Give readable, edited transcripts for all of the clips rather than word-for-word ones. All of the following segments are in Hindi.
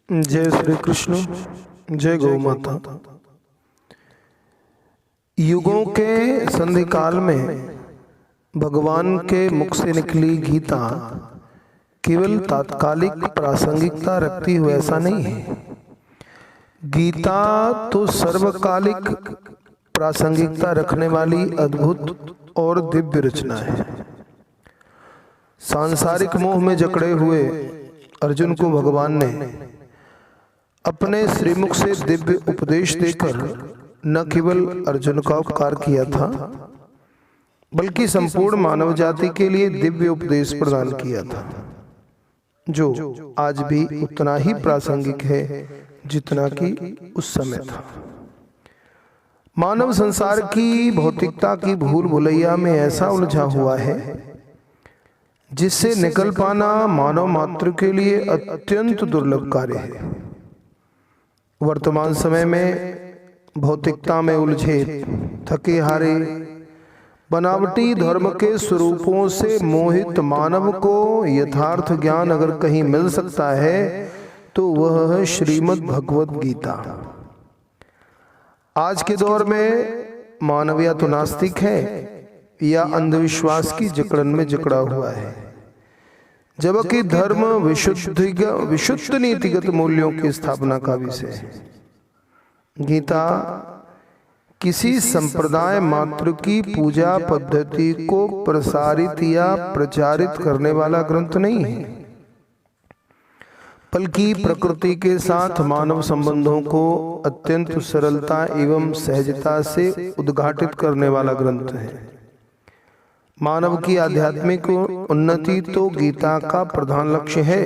जय श्री कृष्ण, जय गौ माता। युगों के संधि काल में भगवान के मुख से निकली गीता केवल तात्कालिक प्रासंगिकता रखती हुई ऐसा नहीं है। गीता तो सर्वकालिक प्रासंगिकता रखने वाली अद्भुत और दिव्य रचना है। सांसारिक मोह में जकड़े हुए अर्जुन को भगवान ने अपने श्रीमुख से दिव्य उपदेश देकर न केवल अर्जुन का उपकार किया था, बल्कि संपूर्ण मानव जाति के लिए दिव्य उपदेश प्रदान किया था, जो आज भी उतना ही प्रासंगिक है जितना कि उस समय था। मानव संसार की भौतिकता की भूल भुलैया में ऐसा उलझा हुआ है जिससे निकल पाना मानव मात्र के लिए अत्यंत दुर्लभ कार्य है। वर्तमान समय में भौतिकता में उलझे, थके हारे, बनावटी धर्म के स्वरूपों से मोहित मानव को यथार्थ ज्ञान अगर कहीं मिल सकता है तो वह है श्रीमद् भगवद गीता। आज के दौर में मानव या तो नास्तिक है या अंधविश्वास की जकड़न में जकड़ा हुआ है, जबकि धर्म विशुद्ध नीतिगत मूल्यों की स्थापना का विषय है। गीता किसी संप्रदाय मात्र की पूजा पद्धति को प्रसारित या प्रचारित करने वाला ग्रंथ नहीं है, बल्कि प्रकृति के साथ मानव संबंधों को अत्यंत सरलता एवं सहजता से उद्घाटित करने वाला ग्रंथ है। मानव की आध्यात्मिक उन्नति तो गीता का प्रधान लक्ष्य है,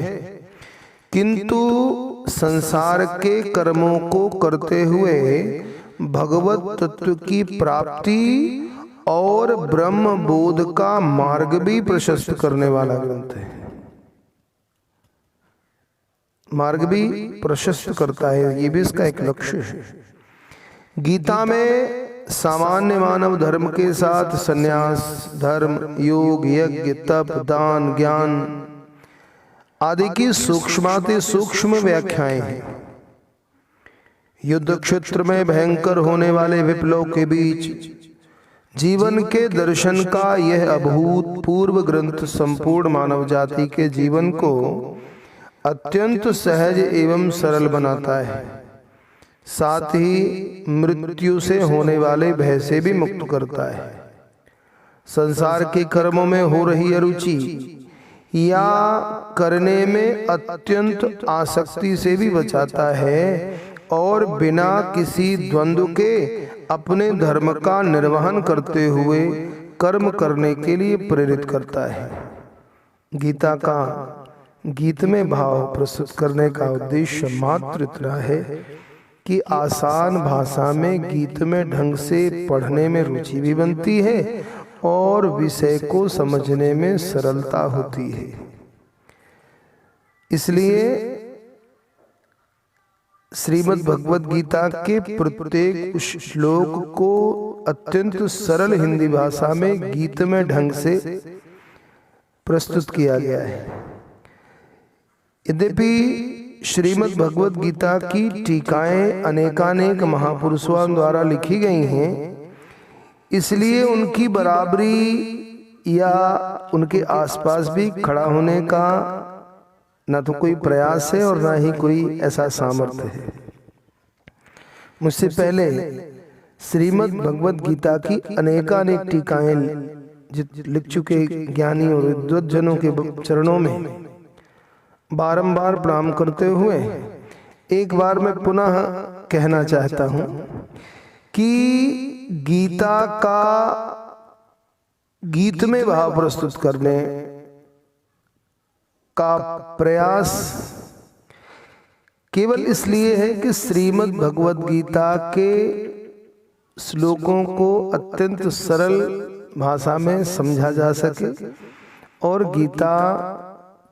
किंतु संसार के कर्मों को करते हुए भगवत तत्व की प्राप्ति और ब्रह्म बोध का मार्ग भी प्रशस्त करने वाला ग्रंथ है। मार्ग भी प्रशस्त करता है, ये भी इसका एक लक्ष्य है। गीता में सामान्य मानव धर्म के साथ संन्यास, धर्म, योग, यज्ञ, तप, दान, ज्ञान आदि की सूक्ष्माति सूक्ष्म व्याख्याएं हैं। युद्ध क्षेत्र में भयंकर होने वाले विप्लव के बीच जीवन के दर्शन का यह अभूतपूर्व ग्रंथ संपूर्ण मानव जाति के जीवन को अत्यंत सहज एवं सरल बनाता है, साथ ही मृत्यु से होने वाले भय से भी मुक्त करता है। संसार के कर्मों में हो रही अरुचि या करने में अत्यंत आसक्ति से भी बचाता है और बिना किसी द्वंद्व के अपने धर्म का निर्वहन करते हुए कर्म करने के लिए प्रेरित करता है। गीता का गीत में भाव प्रस्तुत करने का उद्देश्य मात्र इतना है कि आसान भाषा में गीत में ढंग से पढ़ने में रुचि भी बनती है और विषय को समझने में सरलता होती है। इसलिए श्रीमद् भगवद गीता के प्रत्येक श्लोक को अत्यंत सरल हिंदी भाषा में गीत में ढंग से प्रस्तुत किया गया है। यद्यपि श्रीमद् भगवद गीता की टीकाएं अनेकानेक महापुरुषों द्वारा लिखी गई हैं, इसलिए उनकी बराबरी या उनके आसपास भी खड़ा होने का न तो कोई प्रयास है और न ही कोई ऐसा सामर्थ्य है। मुझसे पहले श्रीमद् भगवद गीता की अनेकानेक टीकाएं लिख चुके ज्ञानी और विद्वत जनों के चरणों में बारंबार प्रणाम करते हुए एक बार मैं पुनः कहना चाहता हूं कि गीता का गीत में भाव प्रस्तुत करने का प्रयास केवल इसलिए है कि श्रीमद् भगवद गीता के श्लोकों को अत्यंत सरल भाषा में समझा जा सके और गीता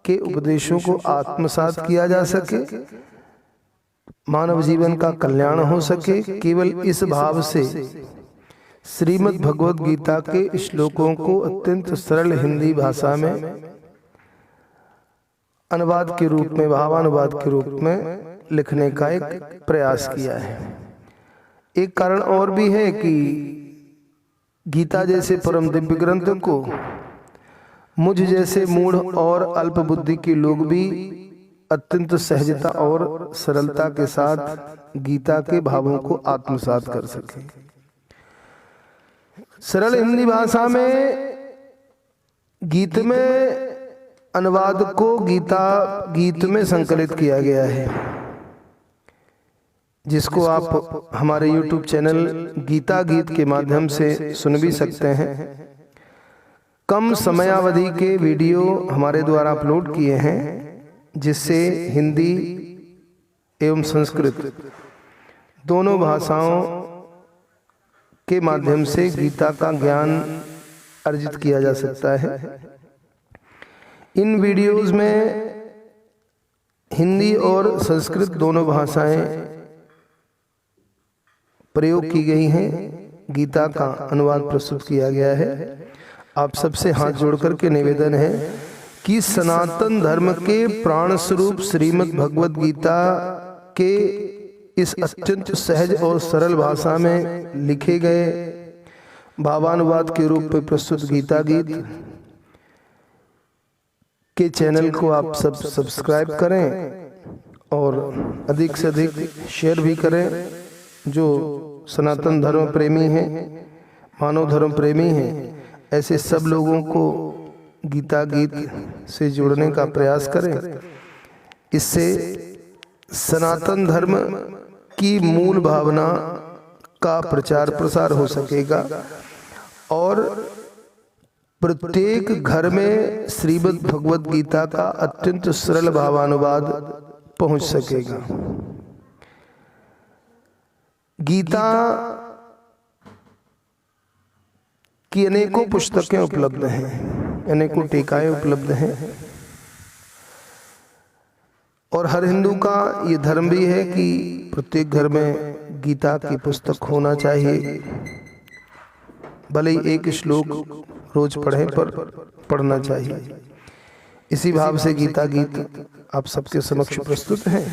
के उपदेशों को आत्मसात किया जा सके, मानव जीवन का कल्याण हो सके। केवल इस भाव से श्रीमद् भगवद गीता के श्लोकों को अत्यंत सरल हिंदी भाषा में अनुवाद के रूप में, भावानुवाद के रूप में लिखने का एक प्रयास किया है। एक कारण और भी है कि गीता जैसे परम दिव्य ग्रंथ को मुझ जैसे मूढ़ और अल्प बुद्धि के लोग भी अत्यंत सहजता और सरलता के साथ गीता के भावों को आत्मसात कर सके। सरल हिंदी भाषा में गीत में अनुवाद को गीत में संकलित किया गया है, जिसको आप हमारे YouTube चैनल गीता गीत के माध्यम से सुन भी सकते हैं। कम समयावधि के वीडियो हमारे द्वारा अपलोड किए हैं, जिससे हिंदी एवं संस्कृत दोनों भाषाओं के माध्यम से गीता का ज्ञान अर्जित किया जा सकता है। इन वीडियोस में हिंदी और संस्कृत दोनों भाषाएं प्रयोग की गई हैं। गीता का अनुवाद प्रस्तुत किया गया है। आप सबसे हाथ जोड़कर के निवेदन है कि सनातन धर्म के प्राण स्वरूप श्रीमद् भगवद गीता के इस अत्यंत सहज और सरल भाषा में लिखे गए भावानुवाद के रूप में प्रस्तुत गीता गीत के चैनल को आप सब सब्सक्राइब करें और अधिक से अधिक शेयर भी करें। जो सनातन धर्म प्रेमी हैं, मानव धर्म प्रेमी हैं, ऐसे सब लोगों को गीता गीत से जोड़ने का प्रयास करें। इससे सनातन धर्म की मूल भावना का प्रचार प्रसार हो सकेगा और प्रत्येक घर में श्रीमद् भगवद गीता का अत्यंत सरल भावानुवाद पहुंच सकेगा। गीता की अनेकों पुस्तकें उपलब्ध हैं, अनेकों टीकाएं उपलब्ध हैं और हर हिंदू का ये धर्म भी है कि प्रत्येक घर में गीता की पुस्तक होना चाहिए। भले ही एक श्लोक रोज पढ़े पर पढ़ना चाहिए। इसी भाव से गीता गीत आप सबके समक्ष प्रस्तुत है।